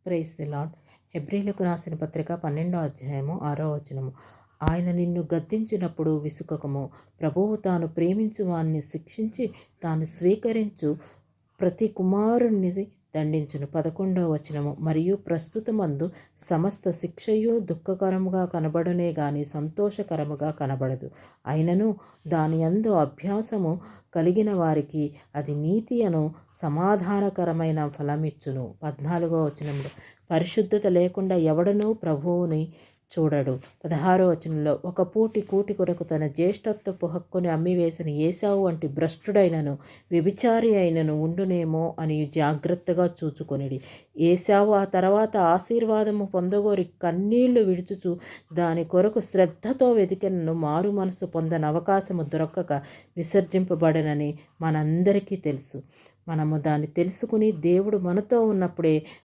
Praise the lord. హెబ్రీయులకు రాసిన పత్రిక 12వ అధ్యాయము 6వ వచనము. ఆయన నిన్ను గద్దించినప్పుడు విసుకకము, ప్రభువు తాను ప్రేమించు వారిని శిక్షించి తాను స్వీకరించు ప్రతి కుమారుణ్ణి దండించును. 11వ వచనము. మరియు ప్రస్తుతమందు సమస్త శిక్షయు దుఃఖకరముగా కనబడునే గాని సంతోషకరముగా కనబడదు. అయినను దాని యందు అభ్యాసము కలిగిన వారికి అది నీతి అను సమాధానకరమైన ఫలమిచ్చును. 14వ వచనంలో. పరిశుద్ధత లేకుండా ఎవడనూ ప్రభువుని చూడడు. 16వ వచనంలో. ఒక కూటి కొరకు తన జ్యేష్ఠత్వపు హక్కుని అమ్మివేసిన ఏశావు వంటి భ్రష్టుడైనను వ్యభిచారి అయినను ఉండునేమో అని జాగ్రత్తగా చూచుకొనిడి. ఏశావు ఆ తర్వాత ఆశీర్వాదము పొందగోరి కన్నీళ్లు విడుచుచు దాని కొరకు శ్రద్ధతో వెతికినను మారు మనసు పొందని అవకాశము దొరకక విసర్జింపబడనని మనందరికీ తెలుసు. మనము దాన్ని తెలుసుకుని దేవుడు మనతో ఉన్నప్పుడే